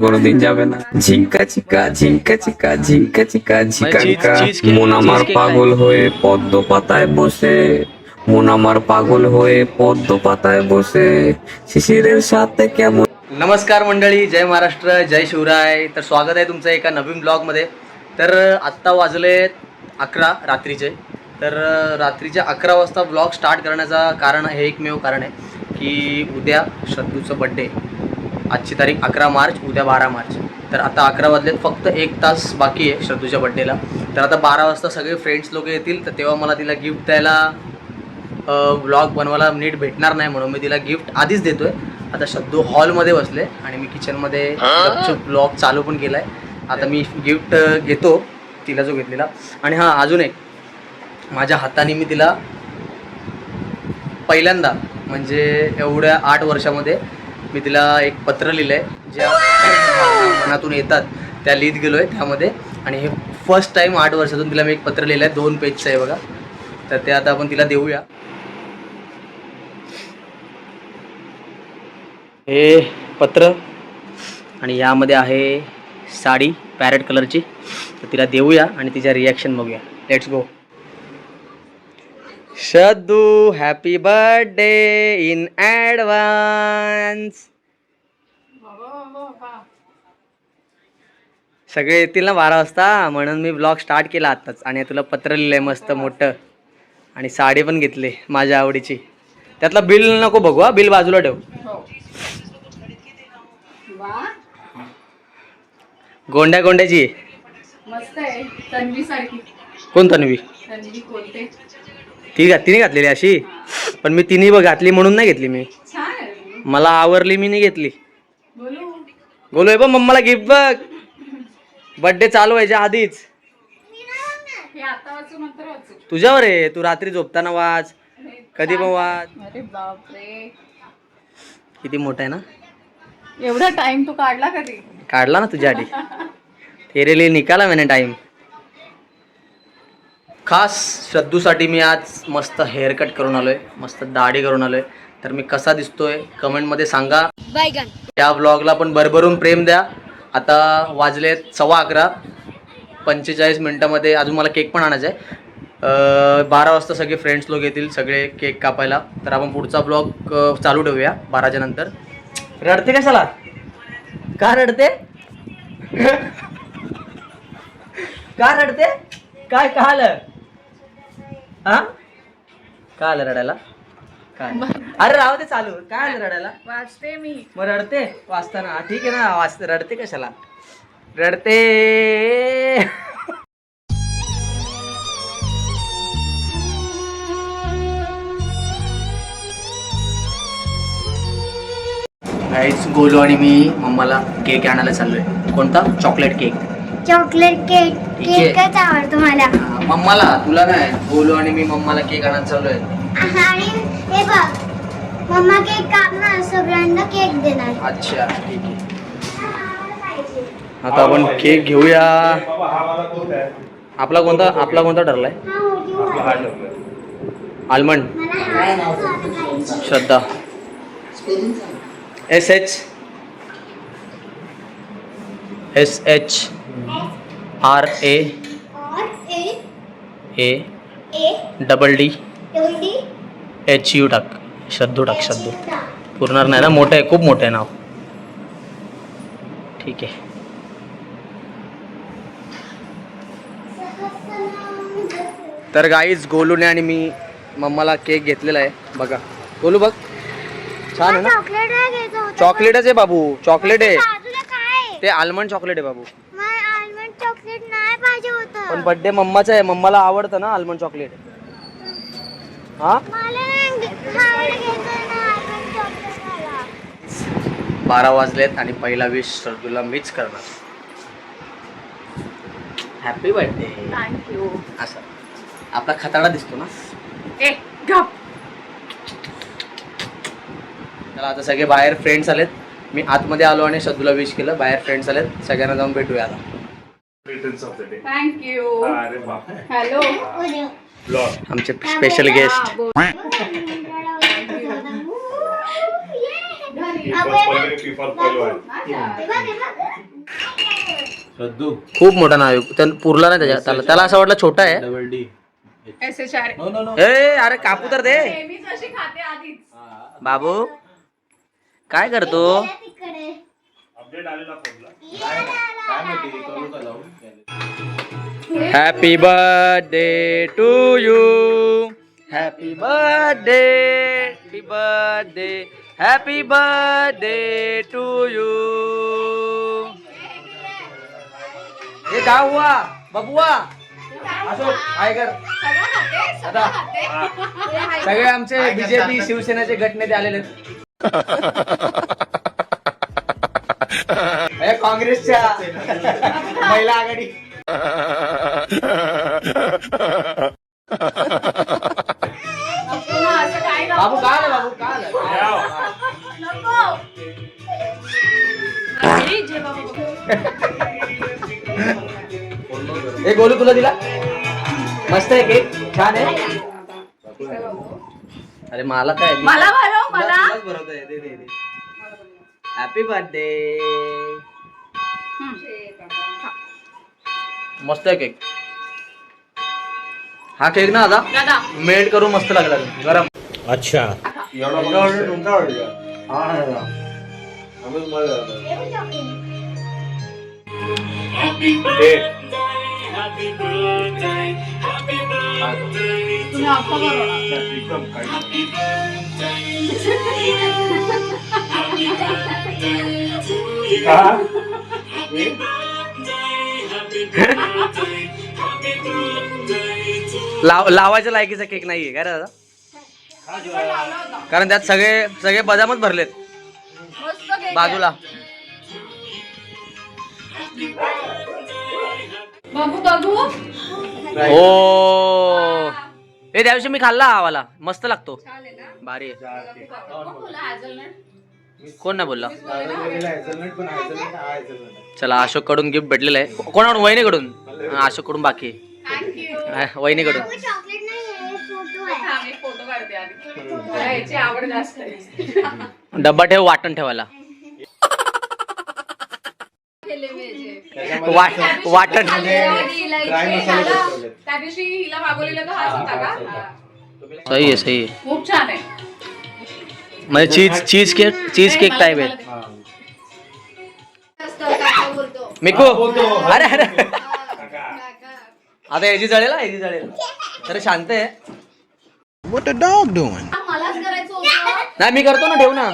কোনোদিন যাবে না। ঝিঙ্কা চিকা ঝিঙ্কা চিকা ঝিঙ্কা চিকা ঝিকা মন আমার পাগল হয়ে পদ্ম পাতায় বসে, মন আমার পাগল हये পদ্ম পাতায় বসে शिशिरेर साथे केमन। नमस्कार मंडळी, जय महाराष्ट्र, जय शिवराय. तर स्वागत आहे तुमचं एका नवीन ब्लॉगमध्ये. तर आत्ता वाजले 11 रात्रीचे. तर रात्रीच्या 11 वाजता ब्लॉग स्टार्ट करण्याचा कारण हे एकमेव कारण आहे की उद्या श्रद्धूचं बड्डे. आजची तारीख 11 मार्च, उद्या 12 मार्च. तर आता 11 वाजलेत, फक्त 1 तास बाकी आहे श्रद्धूच्या बड्डेला. तर आता 12 वाजता सगळे फ्रेंड्स लोक येतील, तर तेव्हा मला तिला गिफ्ट द्यायला ब्लॉग बनवायला नीट भेटणार नाही, म्हणून मी तिला गिफ्ट आधीच देतोय. आता श्रद्धू हॉलमध्ये बसले आणि मी किचनमध्ये गपचूप ब्लॉग चालू पण केला आहे. आता मी गिफ्ट घेतो तिला जो घेतलेला. आणि हां, अजून एक, माझ्या हाताने मी तिला पहिल्यांदा म्हणजे एवढ्या 8 वर्षामध्ये मी तिला एक पत्र लिहिलं आहे, ज्या मनातून येतात त्या लिहित गेलो आहे त्यामध्ये. आणि हे फर्स्ट टाईम 8 वर्षातून तिला मी एक पत्र लिहिलं आहे, 2 पेजचं आहे बघा. तर ते आता आपण तिला देऊया. हे पत्र आणि यामध्ये आहे साडी पॅरेट कलरची. तर तिला देऊया आणि तिच्या रिॲक्शन बघूया. Let's go. Shraddhu, happy birthday in advance. सगळे येतील ना 12 वाजता, म्हणून मी ब्लॉग स्टार्ट केला आत्ताच. आणि तुला पत्र लिहिलंय मस्त मोठं, आणि साडी पण घेतली माझ्या आवडीची. त्यातला बिल नको बघू, हा बिल बाजूला ठेव. गोंड्या गोंड्याची मस्त आहे. तन्वी सारखी. कोण तन्वी? तन्वी कोणते? तिने घातलेली अशी, पण मी तिने घातली म्हणून नाही घेतली मी. छान आहे. मला आवरली, मी नाही घेतली. बोलू बोलू बघ मम्माला गिफ्ट बघ, बर्थडे चालू व्हायच्या आधीच. हे आता वाचू नंतर वाचू? तुझ्यावर आहे, तू रात्री झोपताना वाच, कधी पण वाच. अरे बापरे, किती मोठा आहे ना. एवढा टाइम तू काढला कधी? काढला ना तुझ्यासाठी. तेरे लिए निकाला मैंने टाइम. खास श्रद्धूसाठी मी आज मस्त हेअरकट करून आलोय, मस्त दाढी करून आलोय. तर मी कसा दिसतोय कमेंटमध्ये सांगा. या ब्लॉगला पण भरभरून प्रेम द्या. आता वाजलेत 11:15, 45 मिनटामध्ये अजून मला केक पण आणायचा आहे. 12 वाजता सगळे फ्रेंड्स लोक येतील, सगळे केक कापायला. तर आपण पुढचा ब्लॉग चालू ठेवूया 12च्या नंतर. रडते कशाला? का रडते? का रडते? काय आलं? हा, का आलं रडायला? काय? अरे राहू दे चालू. काय आलं रडायला? वाचते मी. मग रडते वाचताना? ठीक आहे ना, रडते कशाला? रडते. गाईस, गोलू आणि मी मम्माला केक आणायला चाललोय. कोणता? Chocolate cake. Chocolate cake. केकच आवडतो मला. मम्माला, तुला नाही. गोलू आणि मी मम्माला केक आणायला चाललोय. आणि हे बघ, मम्मा केक कापणार, सगळ्यांना केक देणार. अच्छा, ठीक आहे. आता आपण केक घेऊया. आपला कोणता ठरलाय? आल्मंड. श्रद्धा. SH RA DD HU टाक. श्रद्धू टाक. श्रद्धू पुरणार नाही ना, मोठं आहे, खूप मोठं आहे नाव. ठीक आहे. तर गाईज, गोलूने आणि मी मम्माला केक घेतलेला आहे. बघा गोलू, बघ छान आहे ना. चॉकलेट नाही घ्यायचं होतं. चॉकलेटच आहे बाबू, चॉकलेट आहे बाजूला काय? ते. आल्मंड चॉकलेट आहे बाबू. मला आल्मंड चॉकलेट नाही पाहिजे होतं. पण बर्थडे मम्माचा आहे, मम्माला आवडतं ना आल्मंड चॉकलेट. हा, मला नाही घ्यायचं ना आल्मंड चॉकलेट मला. 12 वाजलेत आणि पहिला विश श्रद्धूला मीच करणार. Happy birthday. थँक्यू. असं आपला खताडा दिसतो ना. ए गप. चला, आता सगळे बाहेर फ्रेंड्स आलेत. मी आतमध्ये आलो आणि श्रद्धूला विश केलं. बाहेर फ्रेंड्स आलेत, सगळ्यांना जाऊन भेटूया आता. थँक्यू. हॅलो. आमचे स्पेशल गेस्ट. खूप मोठा नाव आहे. पुरला नाही त्याला असं वाटलं छोटा आहे. SHR. ए अरे कापू तर दे. नेहमीच अशी खाते आधीच. बाबू काय करतो? तिकडे happy birthday to you. Happy birthday. Happy birthday. Happy birthday to you. हे काय हुआ बबुआ? असो काय कर. सगळं खाते. सगळे आमचे बीजेपी शिवसेनेचे गटनेते आलेले काँग्रेसच्या महिला आघाडी. असं काय नको. बाबू काय आलं बाबू काय आलं? नको. अरे, जे बाबा. हे गोलू तुला दिला मस्त आहे केक छान आहे. अरे मला काय मला भरव मला. Happy birthday. मस्त आहे केक. हा केक ना आता दादा मेल्ट करून मस्त लागला गरम. अच्छा तुम्ही अख्खा बनवणार. लावायच्या लायकीचा केक नाहीये काय रे दादा? कारण त्यात सगळे बदामच भरलेत मस्त केक आहे. बाजूला. बाबू बघू. ओ हे त्या दिवशी मी खाल्ला आवाला मस्त लागतो. छान आहे ना. भारी आहे. कोण बोलला hazelnut? कोण नाही बोलला? अच्छा चला अशोक कडून गिफ्ट भेटलेलं आहे. कोणाकडून? वहिनीकडून. अशोक कडून बाकी Thank you. वहिनीकडून. चॉकलेट नाही फोटो आहे. थांब, एक फोटो काढते आधी. मला याची आवड जास्त आहे. डब्बा ठेव वाटण ठेवायला. केले मी याचे. वाटण आधी इलायची, झालं. त्या दिवशी हिला मागवलेलं तर हाच होता का? हा. सही आहे सही आहे. खूप छान आहे. म्हणजे चीज केक टाईप आहे. मिकू अरे अरे आता याची जळेल ना याची जळेल. तर शांत आहे. What the dog doing? मलाच करायचं होतं. नाही मी करतो ना ठेव ना.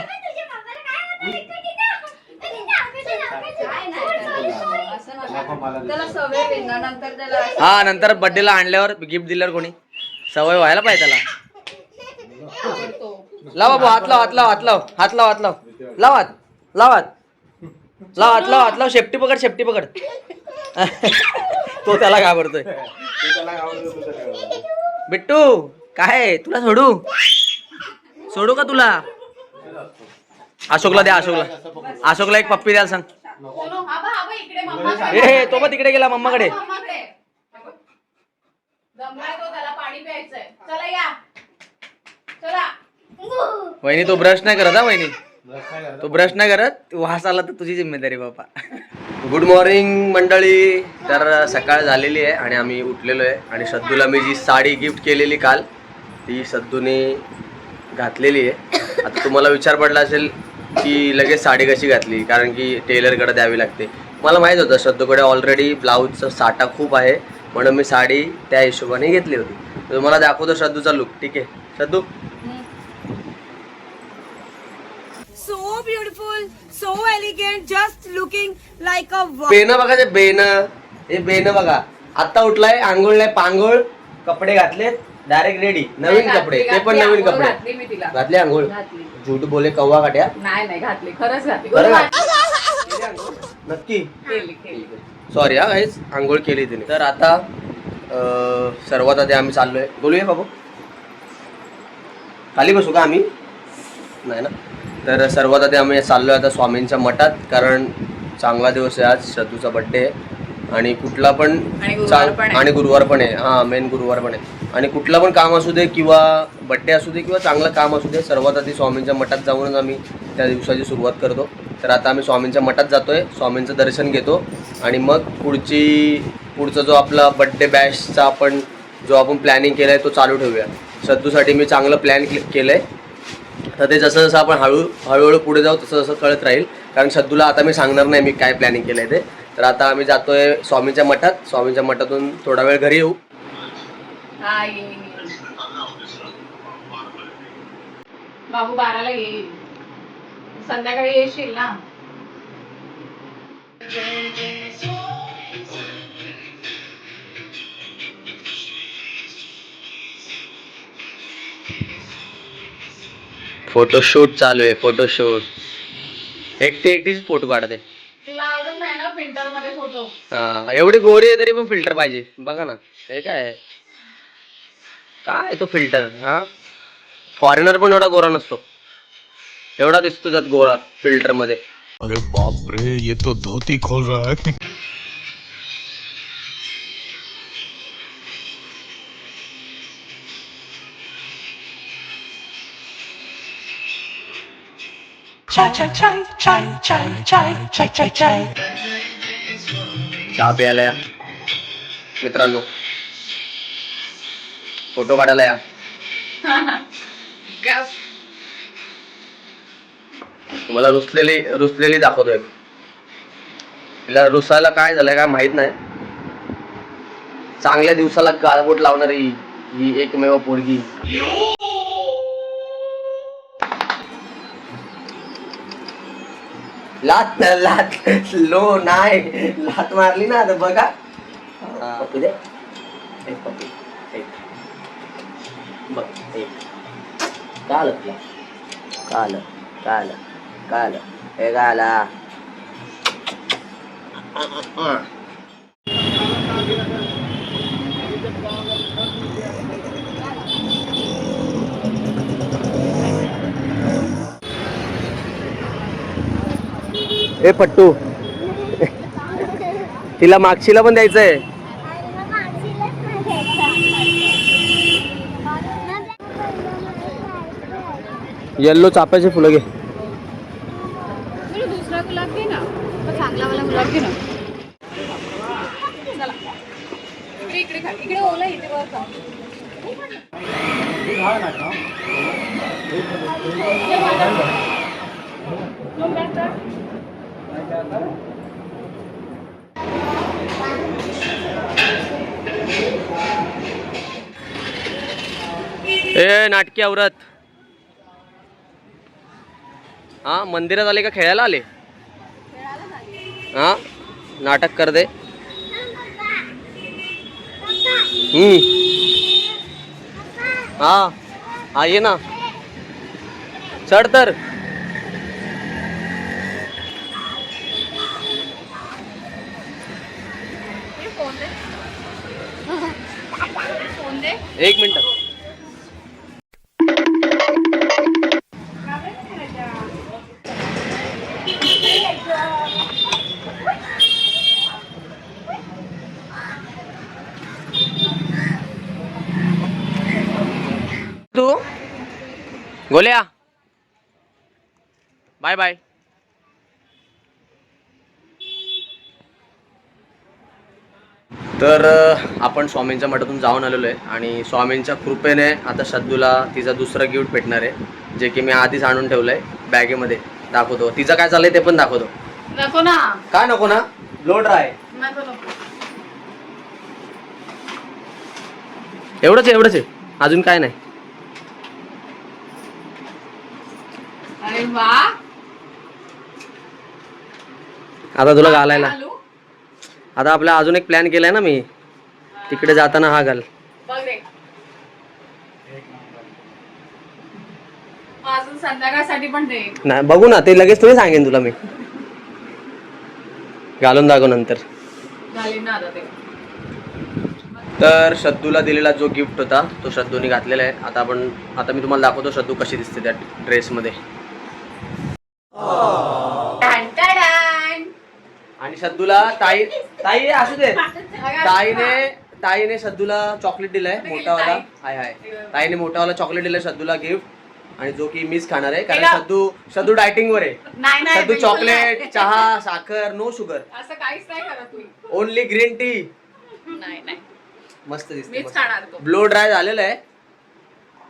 असं नका. त्याला सवय आहे ना, नंतर त्याला हा नंतर बर्थडेला आणल्यावर गिफ्ट दिल्यावर कोणी सवय व्हायला पाहिजे त्याला. आवडतो. लाव बाबू हात लाव हात लाव हात लाव हात लाव हात लाव लाव हात लाव हात लाव हात लाव हात लाव. शेपटी पकड शेपटी पकड. तो त्याला घाबरतोय. बिट्टू काय तुला सोडू का तुला? अशोकला द्या अशोकला एक पप्पी द्यायला सांग. चलो, आबा इकडे मम्माकडे. ए तो पण तिकडे गेला मम्माकडे. मम्माकडे. दमलाय तो, त्याला पाणी प्यायचंय. चला या. चला. वहिनी तो ब्रश नाही करत हा वहिनी. तो ब्रश नाही करत. वास आला तर तुझी जिम्मेदारी बाबा. गुड मॉर्निंग मंडळी. तर सकाळ झालेली आहे आणि आम्ही उठलेलो आहे आणि सद्दूला मी जी साडी गिफ्ट केलेली काल ती सद्दूने घातलेली आहे. आता तुम्हाला विचार पडला असेल की लगेच साडी कशी घातली, कारण की टेलरकडे द्यावी लागते. मला माहीत होतं सद्दूकडे ऑलरेडी ब्लाऊजचा साठा खूप आहे म्हणून मी साडी त्या हिशोबाने घेतली होती. तर तुम्हाला दाखवतो सद्दूचा लुक. ठीक आहे Saddu? So beautiful, so elegant, just looking like a बेन बघा ते बेन बघा. आत्ता उठलाय, आंघोळ नाही पांघोळ, कपडे घातले, डायरेक्ट रेडी. नवीन कपडे, ते पण नवीन कपडे घातली मी तिला. घातले. आंघोळ घातली. झूट बोले कव्वा काट्या. नाही घातली, खरंच घातली. बरं बरोबर. केली आंघोळ? नक्की केली. सॉरी हा गाईज, आंघोळ केली तिने. तर आता सर्वात आधी आम्ही चाललोय. बोलूया बाबू खाली बसू का आम्ही? नाही ना. तर सर्वात आधी आम्ही चाललोय आता स्वामींच्या मठात, कारण चांगला दिवस आहे आज. सद्दूचा बड्डे आहे आणि कुठला पण आणि गुरुवार पण आहे. हां मेन गुरुवार पण आहे. आणि कुठलं पण काम असू दे किंवा बड्डे असू दे किंवा चांगलं काम असू दे, सर्वात आधी स्वामींच्या मठात जाऊनच आम्ही त्या दिवसाची सुरुवात करतो. तर आता आम्ही स्वामींच्या मठात जातोय, स्वामींचं दर्शन घेतो आणि मग पुढचा जो आपला बड्डे बॅशचा आपण प्लॅनिंग केलं आहे तो चालू ठेवूया. सद्दूसाठी मी चांगलं प्लॅन केलं आहे. तर ते जसं जसं आपण हळूहळू पुढे जाऊ तसं जसं कळत राहील. कारण सद्दूला आता मी सांगणार नाही मी काय प्लॅनिंग केलं आहे ते. तर आता आम्ही जातोय स्वामींच्या मठात. स्वामींच्या मठातून थोडा वेळ घरी येऊ. हा ये बाबू 12ला येईल, संध्याकाळी येशील ना. फोटोशूट चालू आहे, फोटोशूट. एकटीच फोटो काढते. लावलं नाही ना प्रिंटर मध्ये फोटो. हा, एवढी गोरी आहे तरी पण फिल्टर पाहिजे. बघा ना हे काय तो फिल्टर. हा, फॉरेनर पण एवढा गोरा नसतो, एवढा दिसतो त्यात गोरा फिल्टर मध्ये. अरे बाप रे, ये तो धोती खोल रहा है. चहा प्यायला या मित्रांनो, फोटो काढायला या. मला रुसलेली दाखवतोय. तिला रुसायला काय झालंय काय माहित नाही. चांगल्या दिवसाला गाळबोट लावणारी ही एकमेव पोरगी. लात लो नाही, लात मारली ना आता बघा. पप्पी दे, एक पप्पी, एक बघ, एक काल तुला काल काल काल हे गाला. ए पट्टू, तिला मागशीला पण द्यायचंय. येल्लो चाफ्याचे फुलं घे. दुसरा गुलाब घे ना, चांगला वाला गुलाब घे ना. चला इकडे खा, इकडे ओला इथे वर. ए नाटकी औरत, हा मंदिरात आले का खेळायला आले? हा, नाटक कर दे. हा हा, ये ना, चढ तर. एक मिनिट. तू गोल्या, बाय बाय. तर आपण स्वामींच्या मठातून जाऊन आलेलो आहे आणि स्वामींच्या कृपेने आता सद्दूला तिचा दुसरा गिफ्ट भेटणार आहे, जे की मी आधीच आणून ठेवलं आहे बॅगेमध्ये. दाखवतो तिचं काय चाललंय ते पण दाखवतो. नको ना. काय नको ना, लोड आहे. एवढंच आहे, अजून काय नाही. अरे वा, आता तुला घालायला. आता आपला अजून एक प्लॅन केलाय ना मी, तिकडे जाताना हा घाल. बघ रे, अजून संध्याकाळसाठी पण दे. नाही बघू ना, ते लगेच थोडी सांगेन तुला मी. घालून दाखव नंतर. घालीन ना आता ते. तर सद्दूला दिलेला जो गिफ्ट होता तो सद्दूने घातलेला आहे. आता मी तुम्हाला दाखवतो सद्दू कशी दिसते त्या ड्रेसमध्ये. आणि सद्दूला ताई असू दे, ताईने सद्दूला चॉकलेट दिलंय मोठावाला. हाय ताईने मोठावाला चॉकलेट दिलंय सद्दूला गिफ्ट. आणि जो की मीच खाणार आहे कारण सद्दू डायटिंग वर आहे. नाही सद्दू चॉकलेट, चहा, साखर, नो शुगर, असं काहीच नाही करत तुम्ही. Only green tea. नाही मस्त दिसते. मीच खाणार तो. ब्लो ड्राय झालेला आहे.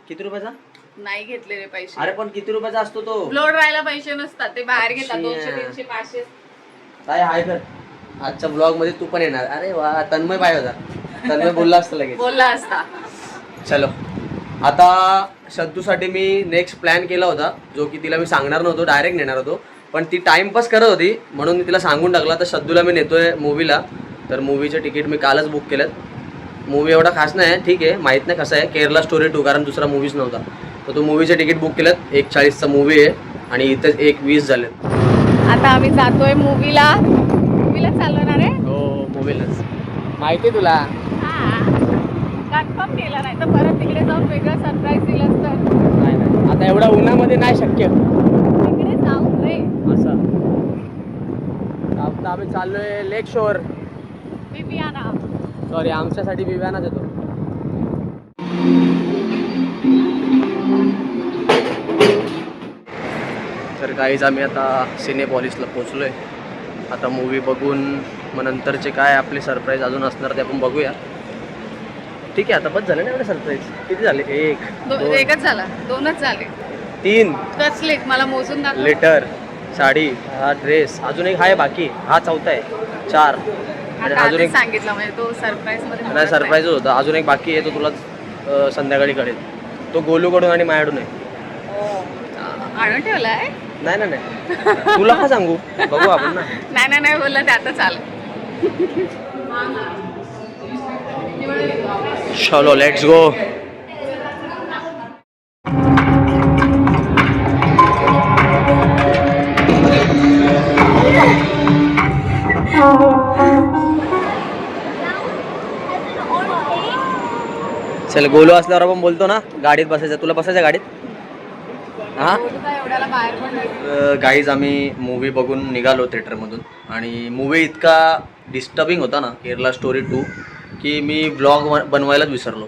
किती रुपयाचा? नाही घेतले रे पैसे. अरे पण किती रुपयाचा असतो तो? ब्लोड राहायला पैसे नसतात, ते बाहेर घेतात. अच्छा. 200, 300, 500. काय हाय कर आजच्या ब्लॉग मध्ये तू पण येणार. अरे वा, तन्मय बाय होता. तन्मय बोलला असतं लगेच. बोलला असता. चलो आता सद्दूसाठी मी नेक्स्ट प्लॅन केला होता, जो की तिला मी सांगणार नव्हतो, डायरेक्ट नेणार होतो, पण ती टाइमपास करत होती म्हणून मी तिला सांगून टाकला. तर सद्दूला मी नेतोय मूवीला. तर मूवीचे तिकीट मी कालच बुक केलं. मूवी एवढा खास नाही आहे, ठीक आहे, माहीत नाही कसं आहे, केरला स्टोरी 2, कारण दुसरा मूवीच नव्हता. तर तो मूवीचे तिकीट बुक केलं. 1:40चा मूवी आहे आणि इथं 1:20 झाले. आता आम्ही जातोय मूवीला चालवणार आहे. हो मूवीलाच. माहिती आहे तुला? कन्फर्म केला नाही तर परत तिकडे जाऊन वेगळं सरप्राईज दिलं तर. नाही आता एवढ्या उन्हामध्ये नाही शक्य. तिकडे जाऊन रे. असं आता आम्ही चाललोय लेक शोर. बिबियाना. सॉरी, आमच्यासाठी बिव्यानाच येतो. तर काहीच आम्ही आता सिनेपॉलिसला पोचलोय. आता मूवी बघून मग नंतरचे काय आपले सरप्राईज अजून असणार ते आपण बघूया. ठीक आहे, आता बस झाले ना एवढे सरप्राईज. किती झाले? 1 2 एकच झाला, 2च झाले. 3 कसले मला मोजून दाखव. लेटर, साडी, हा ड्रेस, अजून एक आहे बाकी, हा 4था आहे. 4 आणि आता अजून आधीच एक सांगितलं म्हणजे तो सरप्राईज मध्ये नाही, सरप्राईजच होता. अजून एक बाकी आहे, तो तुला संध्याकाळी कळेल. तो गोलूकडून आणि माझ्याकडून आहे. आणून ठेवलाय. नाही नाही नाही, तुला का सांगू, बघू आपण ना. नाही बोलला ते आता चालेल. चलो लेट्स गो. चल, गोलू असल्यावर आपण बोलतो ना, गाडीत बसायचं. तुला बसायचं गाडीत? हा एवढ्याला बाहेर पण गाईज आम्ही मूवी बघून निघालो थिएटरमधून आणि मूवी इतका डिस्टर्बिंग होता ना, केरला स्टोरी 2, की मी ब्लॉग बनवायलाच विसरलो.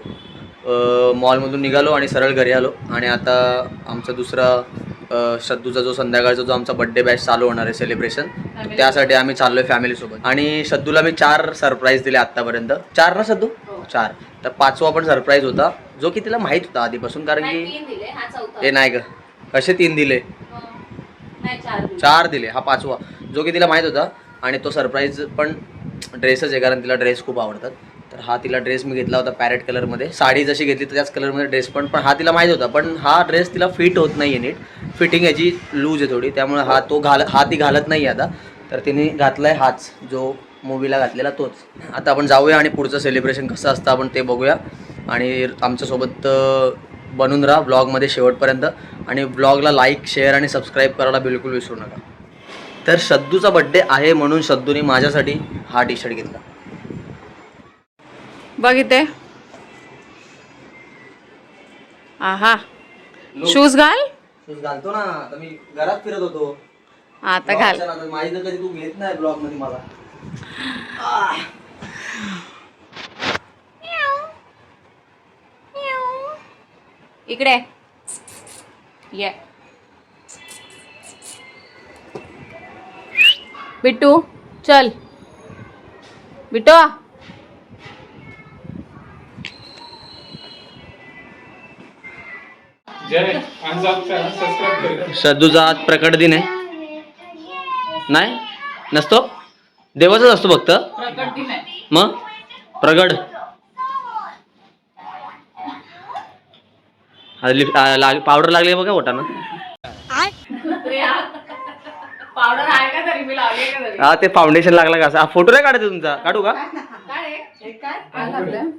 मॉलमधून निघालो आणि सरळ घरी आलो. आणि आता आमचा दुसरा सद्दूचा जो संध्याकाळचा जो आमचा बड्डे बॅच चालू होणार आहे सेलिब्रेशन, त्यासाठी आम्ही चाललो आहे फॅमिलीसोबत. आणि सद्दूला मी 4 सरप्राईज दिले आत्तापर्यंत. 4 ना सद्दू? 4. तर 5वा पण सरप्राईज होता, जो की तिला माहीत होता आधीपासून, कारण की हे नाही ग, कसे 3 दिले? 4 दिले. हा 5वा, जो की तिला माहीत होता. आणि तो सरप्राईज पण ड्रेसच आहे, कारण तिला ड्रेस खूप आवडतात. तर हा तिला ड्रेस मी घेतला होता पॅरेट कलरमध्ये. साडी जशी घेतली तर त्याच कलरमध्ये ड्रेस पण हा तिला माहीत होता. पण हा ड्रेस तिला फिट होत नाही आहे नीट. फिटिंग याची लूज आहे थोडी, त्यामुळे हा ती घालत नाही आता. तर तिने घातला आहे हाच, जो मूवीला घातलेला तोच. आता आपण जाऊया आणि पुढचं सेलिब्रेशन कसं असतं आपण ते बघूया. आणि आमच्यासोबत बनून राहा ब्लॉगमध्ये शेवटपर्यंत. आणि ब्लॉगला लाईक, शेअर आणि सबस्क्राईब करायला बिलकुल विसरू नका. तर सद्दूचा बड्डे आहे म्हणून सद्दूने माझ्यासाठी हा टी शर्ट घेतला. बघ इथे. आहा, शूज घाल. शूज घालतो ना, आता मी घरात फिरत होतो. आता घाल. माझी तर कधी तू घेत नाही ब्लॉग मध्ये मला. इकडे ये. बिट्टू चल. बिट्टू सद्दूचा आज प्रकट दिन आहे. नाही नसतो, देवाचाच असतो फक्त. मग प्रगट पावडर लागली बघा ओटानं. पावडर आहे का तरी? मी लावली का तरी? हा, ते फाउंडेशन लागला का? असा फोटो नाही काढायचा तुमचा? काढू का? काय लागलं?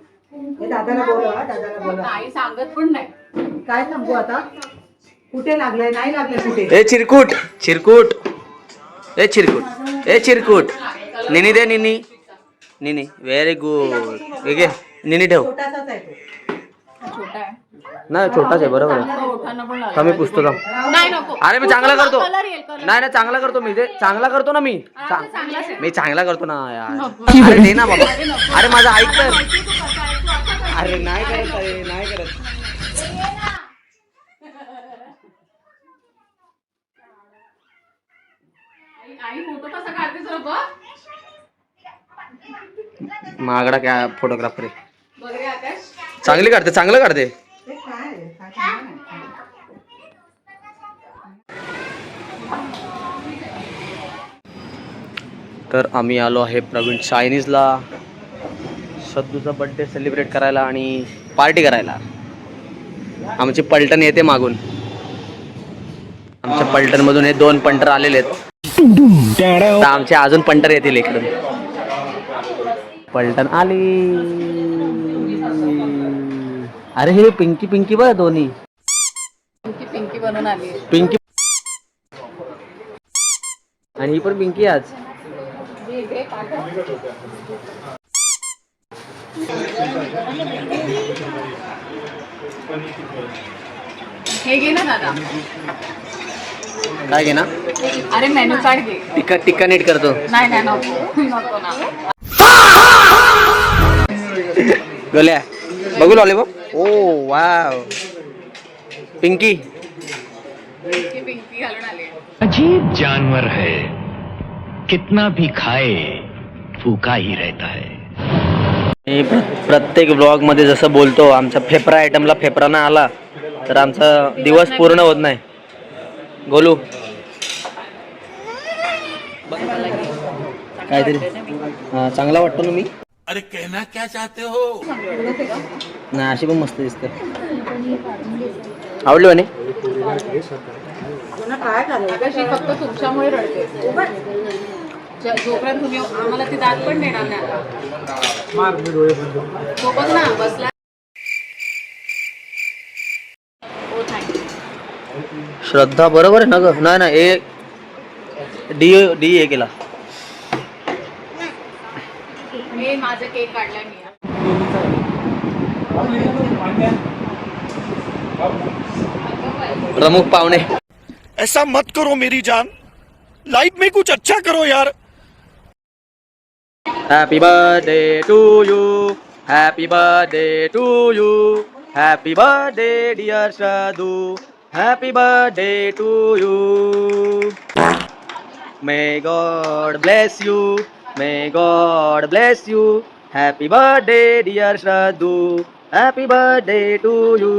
दादाला बोलवा, दादाला बोलवा. काही सांगत पण नाही. काय सांगू आता? कुठे लागलंय? नाही लागलं कुठे. ए चिरकुट, चिरकुट, ए चिरकुट, ए चिरकुट. निनी दे, निनी, निनी. Very good. ठीक आहे, निनी ठेव. छोटासाच आहे तो. छोटा आहे नाही, छोटाच आहे, बरोबर आहे. ओठांना पण लागलं. कमी पुसतो थांब. नाही नको. अरे मी चांगला करतो. कलर येईल, कलर. नाही नाही, चांगला करतो मी. चांगला करतो ना मी. चांगलाच आहे. मी चांगला करतो ना यार. अरे दे ना बाबा. अरे माझं ऐक तर. अरे नाही करत, अरे नाही करत. आई फोटो कसा काढते जरा बघ. महागडा काय फोटोग्राफर आहे. बघ रे आकाश. चांगली काढते, चांगलं काढते. ते काय आहे? काय सांगा ना. तर आम्ही आलो आहे प्रवीण चायनीजला सद्दूचा बर्थडे सेलिब्रेट करायला आणि पार्टी करायला. आमची पलटण येते मागून. आमच्या पलटणमधून हे 2 पंटर आलेले आहेत. तर आमचे अजून पंटर येतील इकडून. पलटण आली. अरे हे पिंकी पिंकी बघ दोन्ही. पिंकी बनून आली. पिंकी आणि ही पण पिंकी आज. हे घे ना दादा. काय घे ना. अरे मेनू कार्ड घे. टिक्का नीट करतो. नाही नाही नको नको ना. गोल्या बघू लॉलीपॉप. ओ वाव. पिंकी पिंकी घालून आली. अजीब जानवर है, कितना भी खाए भूखा ही रहता है. मी प्रत्येक ब्लॉग मध्ये जसं बोलतो, आमच्या फेफरा आयटमला फेफरा ना आला तर आमचा दिवस पूर्ण होत नाही. गोलू काहीतरी चांगला वाटतो ना मी. अरे कहना क्या चाहते हो? नाही अशी पण मस्त दिसते. आवडली म्हणे. काय करायचं? कशी फक्त तुमच्यामुळे रडते. जोपर्यंत तुम्ही आम्हाला ती दात पण देणार नाही आता. तो बघ ना बसला. हो थँक्यू. श्रद्धा बरोबर आहे ना ग. नाही ना ए डी डी ए केला. हे माझा केक काढलाय मी. प्रमुख पाहुणे. ऐसा मत करो मेरी जान, लाइफ में कुछ अच्छा करो यार. Happy birthday to you. Happy birthday to you. Happy birthday dear Shraddhu. Happy birthday to you. May God bless you. May God bless you. Happy birthday dear Shraddhu. Happy birthday to you.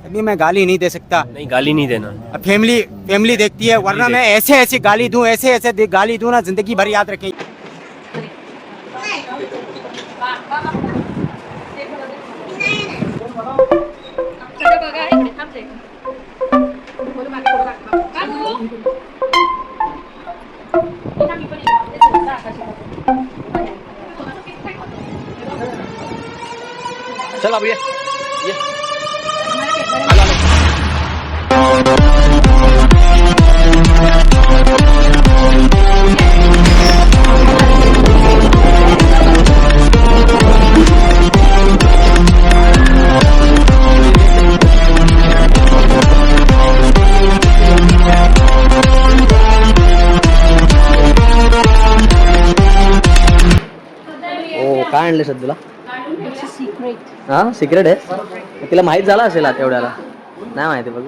अभी मैं गाली नहीं दे सकता. नहीं, गाली नहीं देना. फैमिली देखती है, वरना मैं ऐसे ऐसे गाली दूं, ऐसे गाली दूं ना, जिंदगी भर याद रखें. चल अब ये काय आणले सध्याला. हा सिक्रेट आहे. तिला माहित झाला असेल आता एवढ्याला. नाही माहिती बघ.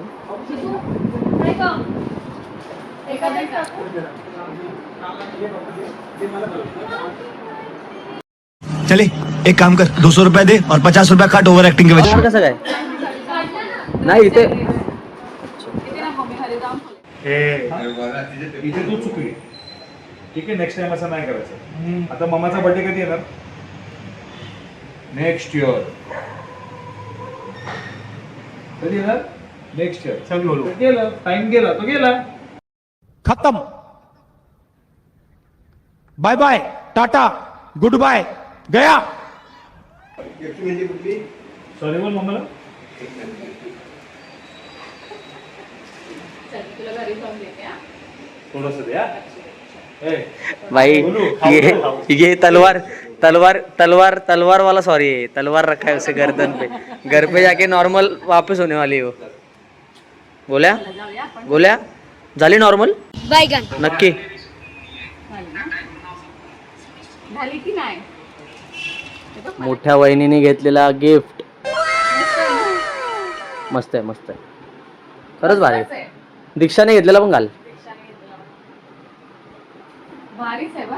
चले एक काम कर, 200 रुपया दे और 50 रुपया काट ओव्हर ऍक्टिंग के वजह. कसं काय. नाही इथे इथे तू चुकली. ठीक आहे, नेक्स्ट टाइम असं नाही करायचं. आता मम्माचा बर्थडे कधी येणार? Next year. कधी येणार? Next year. चल बोलू. गेलं टाइम, गेला तो गेला. खत्म. बाय बाय, टाटा, गुड बाय, गया. सॉरी बोल मम्माला. थोडस द्या. भाई ये तलवार तलवार तलवार तलवार वाला सॉरी है. तलवार रखा है उसे गर्दन पे. घर पे जाके नॉर्मल वापस होने वाली हो. गोल्या गोल्या झाली नॉर्मल बैगन. नक्की. झाली की नाही. मोठ्या वहिनीने घेतलेला गिफ्ट मस्त आहे मस्त आहे खरंच भारी आहे. दीक्षाने घेतलेला पण घाल. भारीच आहे बा,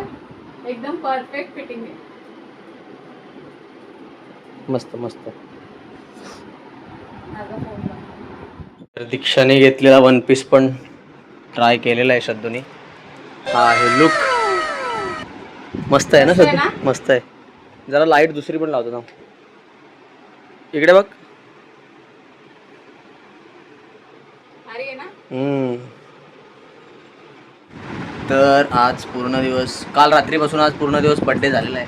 एकदम परफेक्ट फिटिंग आहे. मस्त मस्त. तर दीक्षाने घेतलेला वन पीस पण ट्राय केलेला आहे शब्दोनी. हा आहे लुक मस्त आहे ना मस्त आहे सध्या ना? मस्त आहे. जरा लाईट दुसरी पण लावतो ना इकडे बघ. भारी आहे ना. तर आज पूर्ण दिवस काल रात्रीपासून आज पूर्ण दिवस बड्डे झालेला आहे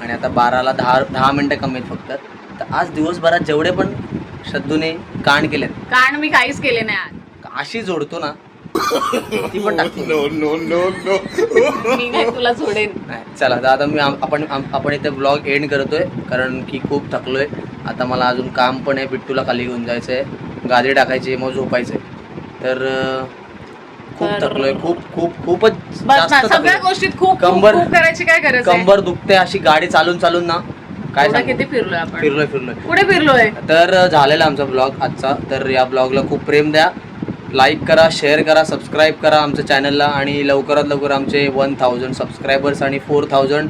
आणि आता 12ला 10 मिनटं कमी आहेत फक्त. तर आज दिवसभरात जेवढे पण शब्दूने कांड केलेत कारण मी काहीच केले नाही आज. अशी जोडतो ना ती पण टाकतो. मी नाही तुला सोडेन. नाही चला आता मी आपण इथे ब्लॉग एंड करतोय कारण की खूप थकलोय. आता मला अजून काम पण आहे. बिट्टूला खाली घेऊन जायचं आहे, गादी टाकायची, मग झोपायचं आहे. तर खूप थकलोय खूपच बस ना, जास्त सगळ्या थकलोय. गोष्टीत खूप कंबर खूप करायची काय गरज आहे? कंबर दुखते अशी गाडी चालून ना. काय एवढं सांगू? किती फिरलोय आपण. फिरलोय कुठे फिरलोय? तर झालेला आमचा ब्लॉग आजचा. तर या ब्लॉगला खूप प्रेम द्या, लाईक करा, शेअर करा, सबस्क्राईब करा आमच्या चॅनलला आणि लवकरात लवकर आमचे 1000 सबस्क्रायबर्स आणि 4000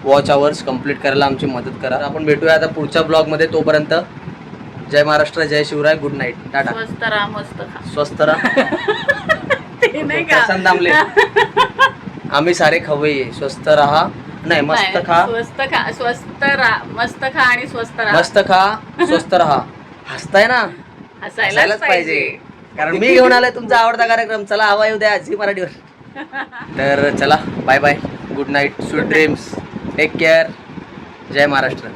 वॉच आवर्स कंप्लीट करायला आमची मदत करा. आपण भेटूया आता पुढच्या ब्लॉगमध्ये. तोपर्यंत जय महाराष्ट्र, जय शिवराय, गुड नाईट, टाटा. स्वस्त राहा, मस्त खा. स्वस्त राहा. ते नाही का? प्रशांत दामले. आम्ही सारे खवय्ये. स्वस्त राहा नाही मस्त खा. स्वस्त खा, स्वस्त राहा, मस्त खा आणि स्वस्त राहा. मस्त खा, स्वस्त राहा. हसताय ना, हसायलाच पाहिजे. कारण मी घेऊन आलोय तुमचा आवडता कार्यक्रम. चला हवा येऊ द्या झी मराठीवर. तर चला bye bye, good night, sweet dreams, take care, जय महाराष्ट्र.